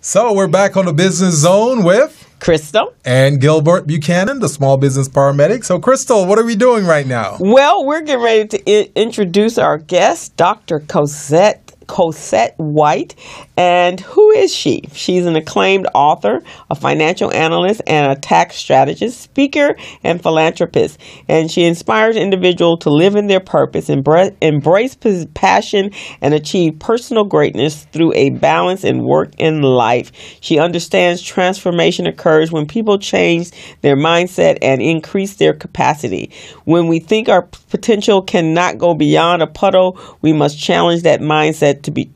So we're back on the Business Zone with Crystal and Gilbert Buchanan, the small business paramedic. So Crystal, what are we doing right now? Well, we're getting ready to introduce our guest, Dr. Cozette White. And who is she? She's an acclaimed author, a financial analyst, and a tax strategist, speaker, and philanthropist. And she inspires individuals to live in their purpose, embrace passion, and achieve personal greatness through a balance in work and life. She understands transformation occurs when people change their mindset and increase their capacity. When we think our potential cannot go beyond a puddle, we must challenge that mindset to be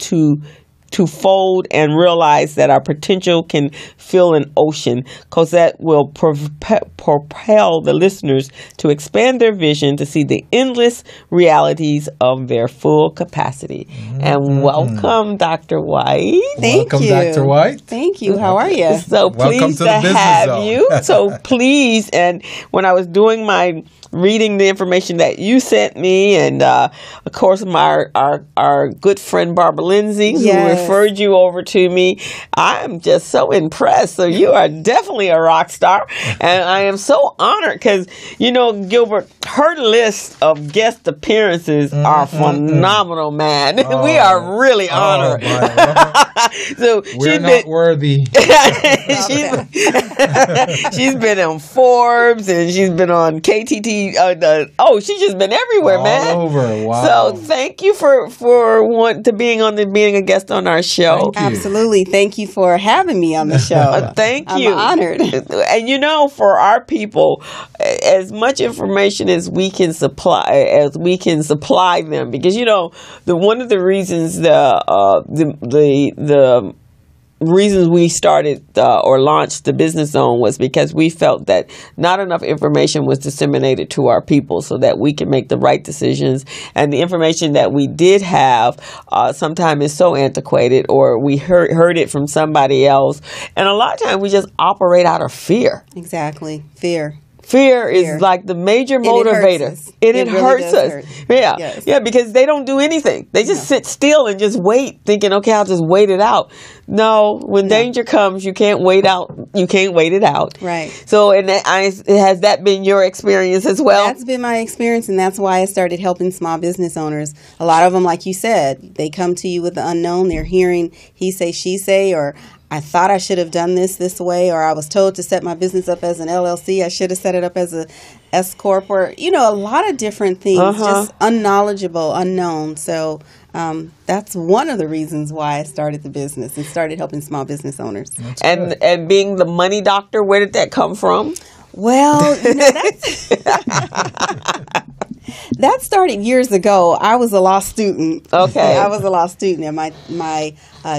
twofold and realize that our potential can fill an ocean. Cozette will propel the listeners to expand their vision to see the endless realities of their full capacity. And welcome, Dr. White. Welcome, Dr. White. Thank you. How are you? So pleased to have you. So pleased. And when I was doing my reading the information that you sent me, and of course our good friend Barbara Lindsay, who referred you over to me, I'm just so impressed. So you are definitely a rock star, and I am so honored because, you know, Gilbert, her list of guest appearances are phenomenal, man. We are really honored. So we're not worthy. She's been on Forbes, and she's been on KTT. She's just been everywhere, man. All over. Wow. So thank you for being a guest on our show. Absolutely. Thank you for having me on the show. Thank you. I'm honored. And you know, for our people, as much information as we can supply them, because you know, one of the reasons the reasons we started or launched the Business Zone was because we felt that not enough information was disseminated to our people so that we can make the right decisions. And the information that we did have sometimes is so antiquated, or we heard it from somebody else. And a lot of times we just operate out of fear. Exactly. Fear. Fear is like the major motivator. It really hurts us. Yeah. Yes. Yeah, because they don't do anything. They just sit still and just wait, thinking, okay, I'll just wait it out. No, when danger comes, you can't wait out. You can't wait it out. Right. So, has that been your experience as well? That's been my experience, and that's why I started helping small business owners. A lot of them, like you said, they come to you with the unknown. They're hearing he say, she say, or I thought I should have done this way, or I was told to set my business up as an LLC. I should have set it up as a S Corp, or, you know, a lot of different things, just unknowledgeable, unknown. So that's one of the reasons why I started the business and started helping small business owners. And being the money doctor, where did that come from? Well, you know, that started years ago. I was a law student. Okay. I was a law student, and my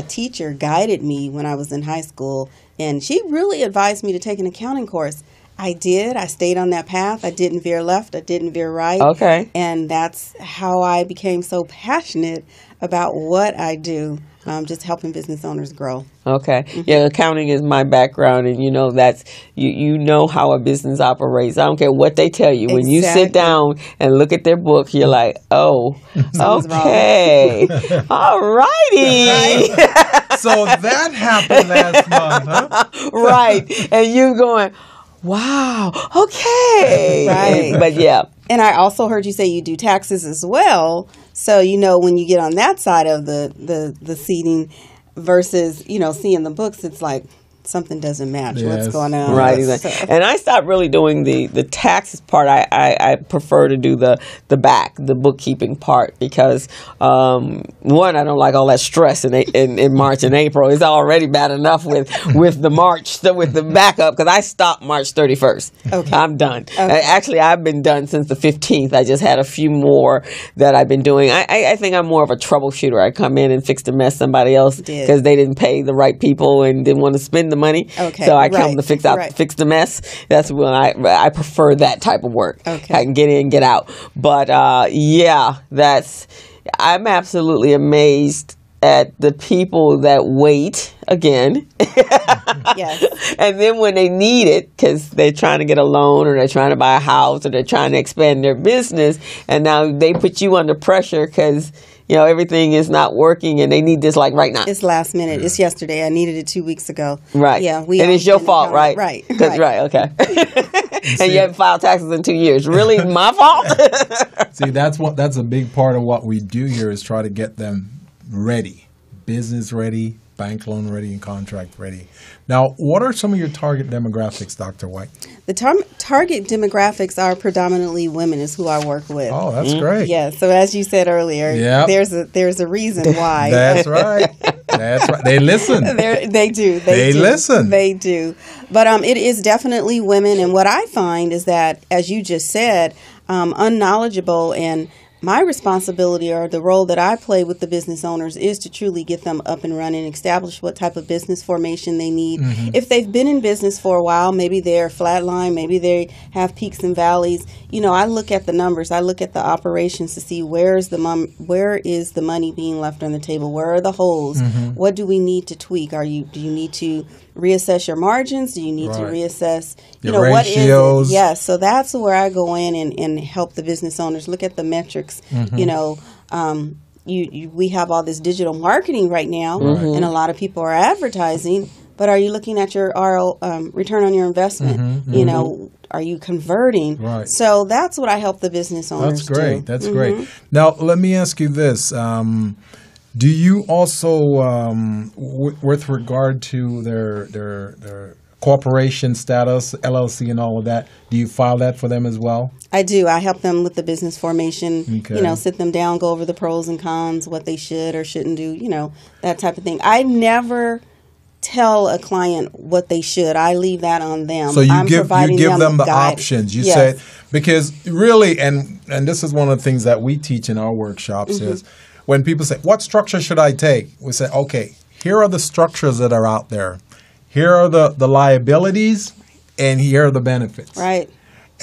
teacher guided me when I was in high school, and she really advised me to take an accounting course. I did. I stayed on that path. I didn't veer left. I didn't veer right. Okay. And that's how I became so passionate about what I do. Just helping business owners grow. Okay. Yeah, accounting is my background, and you know that's you know how a business operates. I don't care what they tell you. When you sit down and look at their book, you're like, oh, okay, all righty. So that happened last month, huh? Right, and you going, wow, okay, right? But yeah. And I also heard you say you do taxes as well. So, you know, when you get on that side of the seating versus, you know, seeing the books, it's like something doesn't match. Yes. What's going on? Right. Exactly. And I stopped really doing the taxes part. I prefer to do the bookkeeping part because, one, I don't like all that stress in March and April. It's already bad enough with the backup, because I stopped March 31st. Okay. I'm done. Okay. Actually, I've been done since the 15th. I just had a few more that I've been doing. I think I'm more of a troubleshooter. I come in and fix the mess somebody else because they didn't pay the right people and didn't want to spend the money. Okay. So I come to fix the mess. That's when I prefer that type of work. Okay. I can get in, get out. But I'm absolutely amazed at the people that wait again. Yes. And then when they need it, because they're trying to get a loan, or they're trying to buy a house, or they're trying to expand their business, and now they put you under pressure because everything is not working and they need this like right now. It's last minute. It's yesterday. I needed it 2 weeks ago. Right. Yeah. And it's your fault, right? Right. Right. Okay. And you haven't filed taxes in 2 years. Really, my fault? See, that's a big part of what we do here is try to get them ready, business ready, bank loan ready, and contract ready. Now, what are some of your target demographics, Dr. White? The target demographics are predominantly women is who I work with. Oh, that's great. Yeah, so as you said earlier, there's a reason why. That's right. That's right. They listen. They do. They listen. They do. But it is definitely women. And what I find is that, as you just said, unknowledgeable, and my responsibility, or the role that I play with the business owners, is to truly get them up and running, establish what type of business formation they need. If they've been in business for a while, maybe they're flatline, maybe they have peaks and valleys. I look at the numbers, I look at the operations to see where is the money being left on the table, where are the holes, what do we need to tweak? Do you need to reassess your margins? Do you need to reassess your ratios? What is it? Yes, so that's where I go in and help the business owners look at the metrics. We have all this digital marketing right now, and a lot of people are advertising, but are you looking at your return on your investment? Are you converting? Right. So that's what I help the business owners do. That's great. Now, let me ask you this. Do you also, with regard to their corporation status, LLC and all of that, do you file that for them as well? I do. I help them with the business formation, Okay. Sit them down, go over the pros and cons, what they should or shouldn't do, that type of thing. I never tell a client what they should. I leave that on them. So you give them the options. You say, because really, and this is one of the things that we teach in our workshops is when people say, what structure should I take? We say, okay, here are the structures that are out there. Here are the liabilities, and here are the benefits. Right.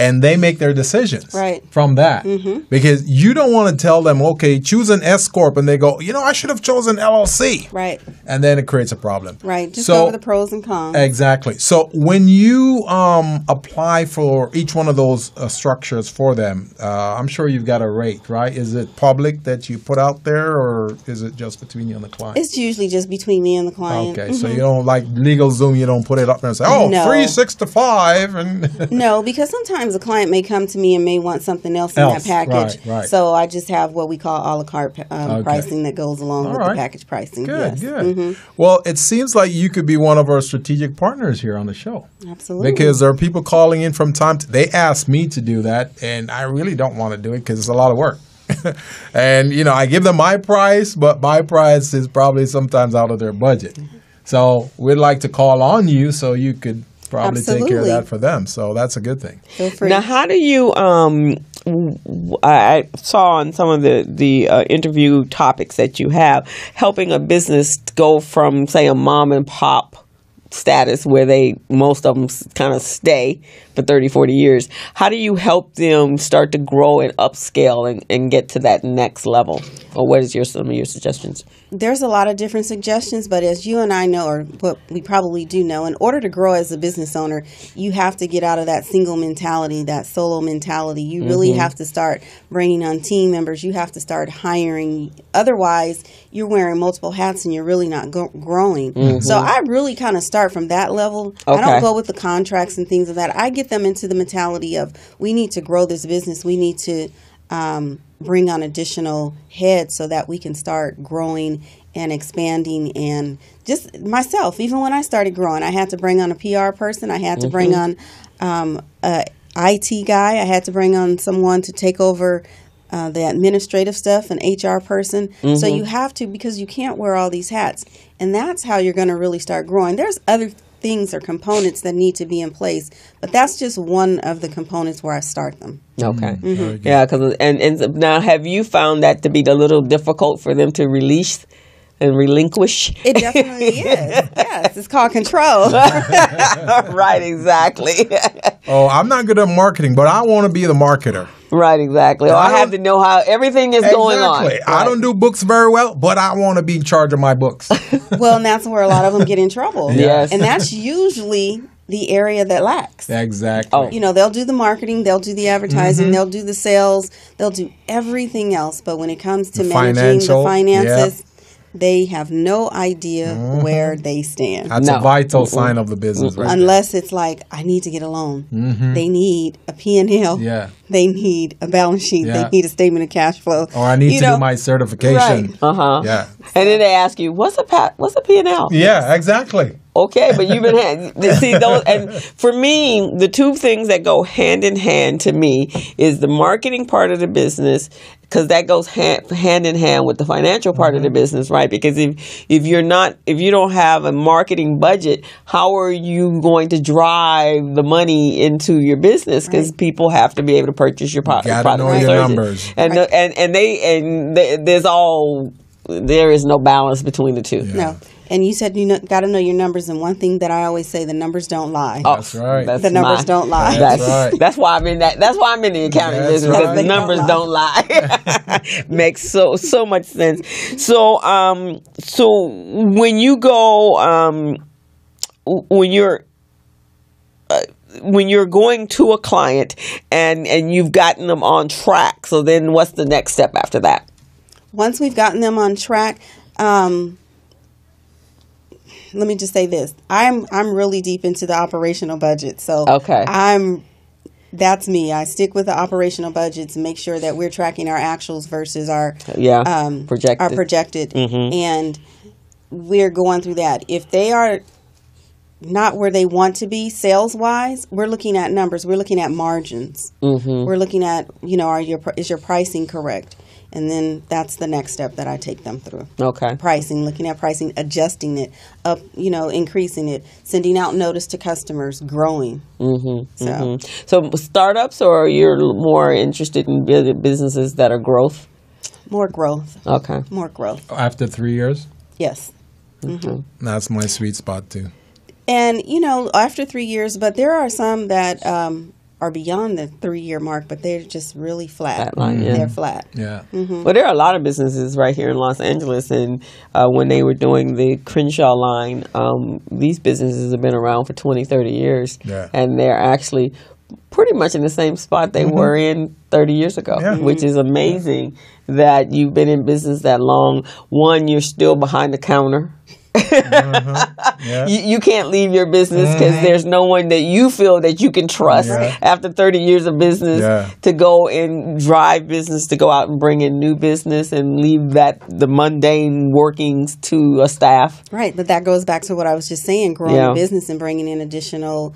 And they make their decisions from that. Because you don't want to tell them, okay, choose an S Corp, and they go, I should have chosen LLC. Right. And then it creates a problem. Right. Just go over the pros and cons. Exactly. So when you apply for each one of those structures for them, I'm sure you've got a rate, right? Is it public that you put out there, or is it just between you and the client? It's usually just between me and the client. Okay. So you don't, like LegalZoom, you don't put it up there and say, no. 365. And no, because sometimes a client may come to me and may want something else in that package. Right. So I just have what we call a la carte pricing that goes along with the package pricing. Good, good. Well, it seems like you could be one of our strategic partners here on the show. Absolutely. Because there are people calling in from time to they ask me to do that, and I really don't want to do it because it's a lot of work. And, I give them my price, but my price is probably sometimes out of their budget. So we'd like to call on you so you could probably take care of that for them. So that's a good thing. Now, how do you, I saw on some of the interview topics that you have, helping a business go from, say, a mom and pop status where most of them kind of stay for 30, 40 years. How do you help them start to grow and upscale and get to that next level? Or what is some of your suggestions? There's a lot of different suggestions, but as you and I know, or what we probably do know, in order to grow as a business owner, you have to get out of that single mentality, that solo mentality. You really have to start bringing on team members. You have to start hiring. Otherwise, you're wearing multiple hats and you're really not growing. So I really kind of start from that level. I don't go with the contracts and things of that. I get them into the mentality of, we need to grow this business. We need to bring on additional heads so that we can start growing and expanding. And just myself, even when I started growing, I had to bring on a PR person. I had to bring on a IT guy. I had to bring on someone to take over the administrative stuff, an HR person. So you have to, because you can't wear all these hats. And that's how you're going to really start growing. There's other things or components that need to be in place, but that's just one of the components where I start them. Okay. Yeah, because and now, have you found that to be a little difficult for them to release and relinquish? It definitely is. Yes, it's called control. Right, exactly. I'm not good at marketing, but I want to be the marketer. Right, exactly. I have to know how everything is going on. Right. I don't do books very well, but I want to be in charge of my books. Well, and that's where a lot of them get in trouble. Yes. And that's usually the area that lacks. Exactly. Oh. You know, they'll do the marketing, they'll do the advertising, Mm-hmm. they'll do the sales, they'll do everything else. But when it comes to The managing the financial, finances, they have no idea where they stand. That's No. a vital sign of the business, right? Unless it's like, I need to get a loan. Mm-hmm. They need a P&L. Yeah. They need a balance sheet. Yeah. They need a statement of cash flow. Or I need You to know, do my certification. Right. Uh-huh. Yeah. And then they ask you, what's a P&L? Yeah, exactly. Okay, but you've been see those, and for me, the two things that go hand in hand to me is the marketing part of the business, because that goes hand in hand with the financial part of the business, right? Because if you don't have a marketing budget, how are you going to drive the money into your business? Because people have to be able to purchase your product. Gotta know and your services. numbers. And there is no balance between the two. Yeah. No. And you said got to know your numbers. And one thing that I always say, the numbers don't lie. Oh, That's right. The numbers don't lie. That's right. That's why I'm in that. That's why I'm in the accounting That's business. 'Cause right. the numbers don't lie. Makes so much sense. So when you go when you're going to a client and you've gotten them on track, so then what's the next step after that? Once we've gotten them on track, let me just say this: I'm really deep into the operational budget. So Okay. that's me. I stick with the operational budgets and make sure that we're tracking our actuals versus our Projected. our projected, Mhm. and we're going through that. If they are not where they want to be sales wise, we're looking at numbers. We're looking at margins. Mm-hmm. We're looking at, is your pricing correct? And then that's the next step that I take them through. Okay. Pricing, looking at pricing, adjusting it up, increasing it, sending out notice to customers, growing. Mm-hmm. So startups, or you're more interested in businesses that are growth? More growth. Okay. More growth. After 3 years, Yes. that's my sweet spot too. And, after 3 years, but there are some that are beyond the 3-year mark, but they're just really flat. Flatline, yeah. They're flat. Yeah. Well, there are a lot of businesses right here in Los Angeles, and when they were doing the Crenshaw line, these businesses have been around for 20, 30 years, Yeah. and they're actually pretty much in the same spot they were in 30 years ago, Yeah. which is amazing that you've been in business that long. One, you're still behind the counter. Yeah. You can't leave your business because there's no one that you feel that you can trust Yeah. after 30 years of business Yeah. to go and drive business, to go out and bring in new business and leave the mundane workings to a staff. Right, but that goes back to what I was just saying, growing Yeah. the business and bringing in additional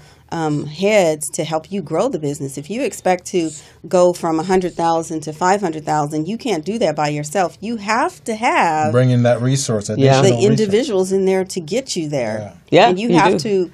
heads to help you grow the business. If you expect to go from 100,000 to 500,000, you can't do that by yourself. You have to have Bring in that resource. Yeah. additional the resource. individuals in there to get you there. Yeah, and you you have do.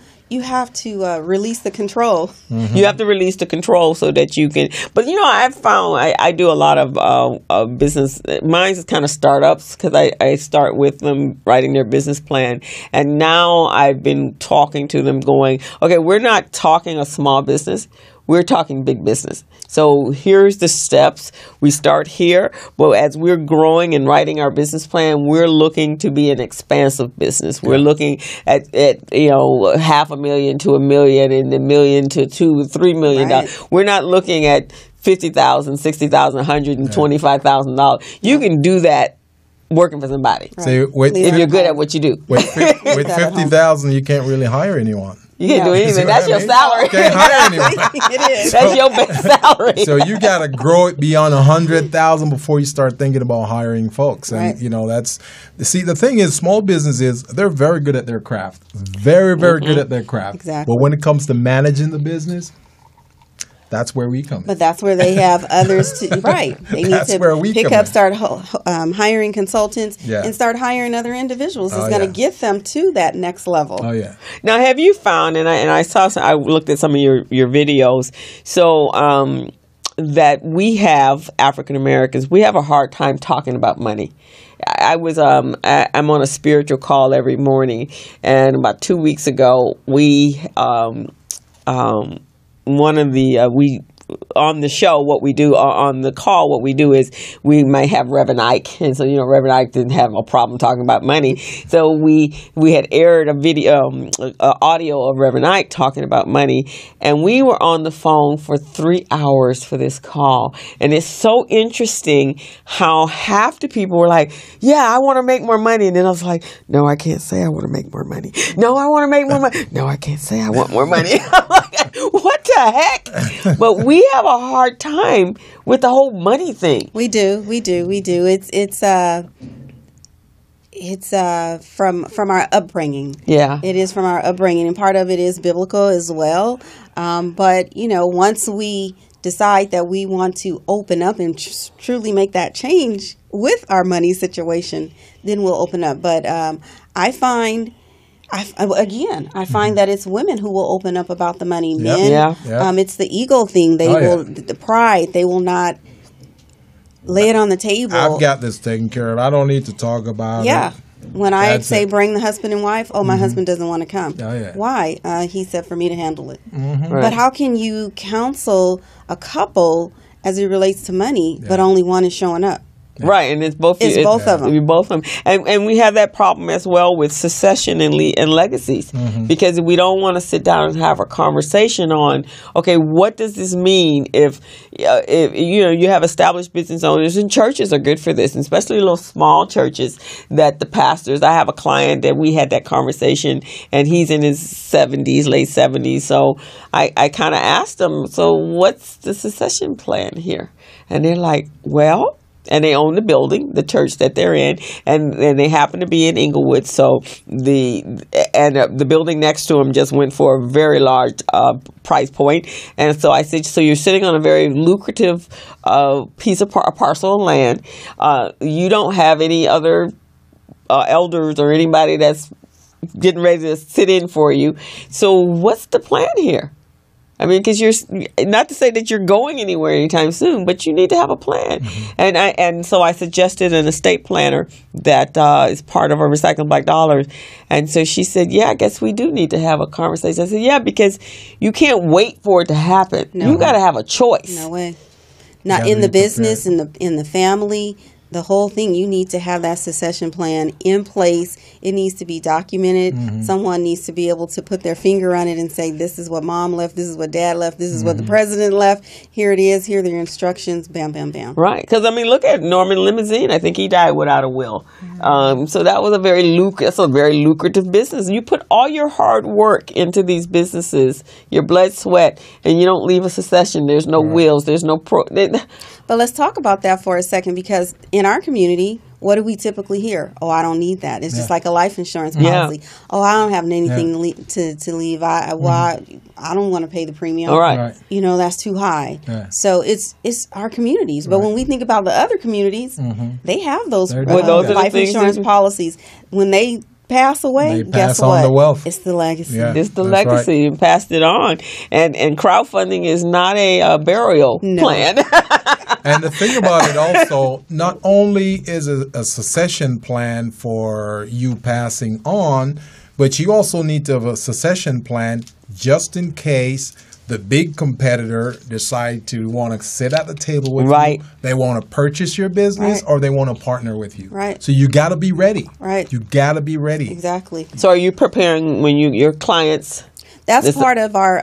to release the control. You have to release the control so that you can. But I've found I do a lot of business. Mine's is kind of startups because I start with them writing their business plan, and now I've been talking to them, going, okay, we're not talking a small business. We're talking big business. So here's the steps. We start here, but as we're growing and writing our business plan, we're looking to be an expansive business. We're looking at $500,000 to $1 million, and $1 million to $2 or $3 million. Right. We're not looking at $50,000, $60,000, $125,000. You can do that working for somebody So with, Leave if it you're at good home. at what you do. with 50,000, you can't really hire anyone. You can't do Yeah. anything. See what That's I your mean? salary. You can't hire anyone. It is. That's your base salary. So you got to grow it beyond 100,000 before you start thinking about hiring folks. And Right. that's the thing is, small businesses, they're very good at their craft, very good at their craft. Exactly. But when it comes to managing the business, that's where we come in. But that's where they have others to, right. They need That's to where we pick come up, in. start hiring consultants Yeah. and start hiring other individuals. It's Oh, going to yeah. get them to that next level. Oh yeah. Now, have you found, and I saw, I looked at some of your videos, so that we have, African Americans, we have a hard time talking about money. I'm on a spiritual call every morning, and about 2 weeks ago, we on the show, what we do on the call, what we do is we might have Reverend Ike, and so Reverend Ike didn't have a problem talking about money, so we had aired a video, audio of Reverend Ike talking about money, and we were on the phone for 3 hours for this call, and it's so interesting how half the people were like, "Yeah, I want to make more money," and then I was like, "No, I can't say I want to make more money. No, I want to make more money. No, I can't say I want more money." I'm like, what the heck? But we have a hard time with the whole money thing. We do. It's from our upbringing. Yeah. It is from our upbringing, and part of it is biblical as well. But once we decide that we want to open up and truly make that change with our money situation, then we'll open up. But I find that it's women who will open up about the money. Yep. Men, Yeah. it's the ego thing. They the pride. They will not lay it on the table. I've got this taken care of. I don't need to talk about it. When I That's say it. bring the husband and wife, my husband doesn't want to come. Oh, yeah. Why? He said for me to handle it. Right. But how can you counsel a couple as it relates to money, but only one is showing up? Right, and it's both. It's both of them. Both of them, and we have that problem as well with succession and legacies, because we don't want to sit down and have a conversation on, okay, what does this mean if you have established business owners, and churches are good for this, and especially little small churches that the pastors. I have a client that we had that conversation, and he's in his 70s, late 70s. So I kind of asked him, so what's the succession plan here? And they're like, well. And they own the building, the church that they're in, and they happen to be in Inglewood. So the building next to them just went for a very large price point. And so I said, so you're sitting on a very lucrative piece of a parcel of land. You don't have any other elders or anybody that's getting ready to sit in for you. So what's the plan here? I mean, because you're not to say that you're going anywhere anytime soon, but you need to have a plan. And so I suggested an estate planner that is part of our Recycling Black Dollars. And so she said, "Yeah, I guess we do need to have a conversation." I said, "Yeah, because you can't wait for it to happen. No. You got to have a choice." No way. Not in the business, in the family. The whole thing, you need to have that succession plan in place. It needs to be documented. Someone needs to be able to put their finger on it and say, this is what mom left, this is what dad left, this is what the president left. Here it is, here are your instructions, bam, bam, bam. Right, because I mean, look at Norman Limousine. I think he died without a will. So that was a very lucrative business. You put all your hard work into these businesses, your blood, sweat, and you don't leave a succession. There's no wills. There's no But let's talk about that for a second, because in our community, what do we typically hear? Oh, I don't need that. It's just like a life insurance policy. Yeah. Oh, I don't have anything to leave. I don't want to pay the premium. All right. That's too high. Yeah. So it's our communities. But when we think about the other communities, they have those those are life the insurance policies. When they pass away, They guess pass on what? the wealth. It's the legacy. Yeah. It's the That's legacy and passed it on. And crowdfunding is not a burial plan. And the thing about it also, not only is it a succession plan for you passing on, but you also need to have a succession plan just in case the big competitor decide to want to sit at the table with you. They want to purchase your business or they want to partner with you. Right. So you got to be ready. Right. You got to be ready. Exactly. So are you preparing when your clients? That's part of our,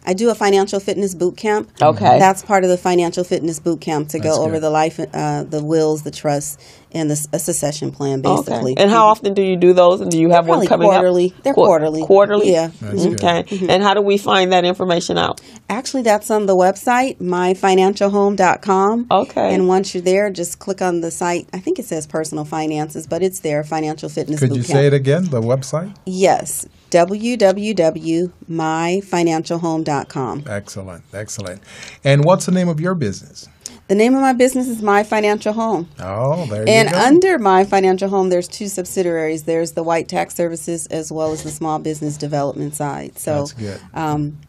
I do a financial fitness boot camp. Okay. That's part of the financial fitness boot camp to That's go over good. the life, the wills, the trusts, and a succession plan, basically. Okay. And how often do you do those? And do you have one Probably coming quarterly. up? They're quarterly. Quarterly? Yeah. That's good. Okay. And how do we find that information out? Actually, that's on the website, myfinancialhome.com. Okay. And once you're there, just click on the site. I think it says personal finances, but it's there, financial fitness Could boot you camp. say it again, the website? Yes. www.myfinancialhome.com. Excellent. Excellent. And what's the name of your business? The name of my business is My Financial Home. Oh, there you And go. under My Financial Home, there's two subsidiaries. There's the White Tax Services as well as the Small Business Development side. So That's good.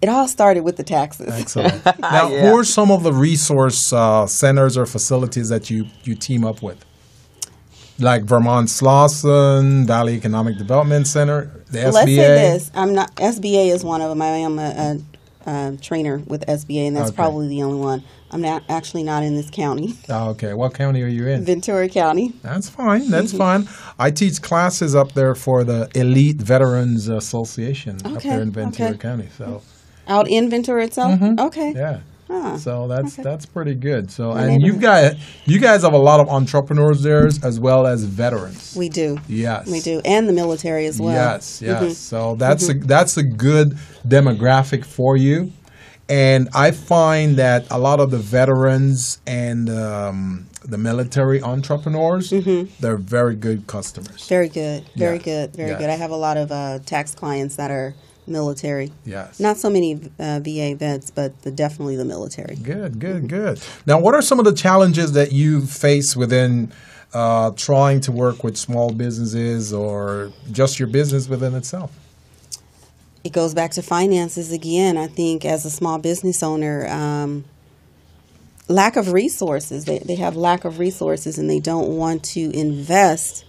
It all started with the taxes. Excellent. Now, who are some of the resource centers or facilities that you team up with? Like Vermont Slauson, Valley Economic Development Center, the SBA? Let's say this. SBA is one of them. I am trainer with SBA, and that's Okay. probably the only one. I'm actually not in this county, Oh, okay. What county are you in? Ventura County. That's fine. That's fine. I teach classes up there for the Elite Veterans Association up Okay, there in Ventura okay. County. So Out in Ventura itself? Okay. yeah. Huh. So that's pretty good. So My and you guys have a lot of entrepreneurs there as well as veterans. We do. Yes. We do. And the military as well. Yes, yes. So that's a good demographic for you. And I find that a lot of the veterans and the military entrepreneurs, they're very good customers. Very good. Very Yes. good. Very Yes. good. I have a lot of tax clients that are military. Yes. Not so many VA vets, but definitely the military. Good, good, good. Now, what are some of the challenges that you face within trying to work with small businesses or just your business within itself? It goes back to finances again. I think as a small business owner, lack of resources. They have lack of resources and they don't want to invest.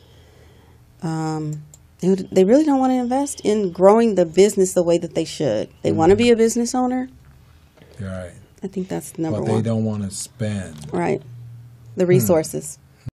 They really don't want to invest in growing the business the way that they should. They want to be a business owner. Right. I think that's number But one. they don't want to spend. Right. The resources.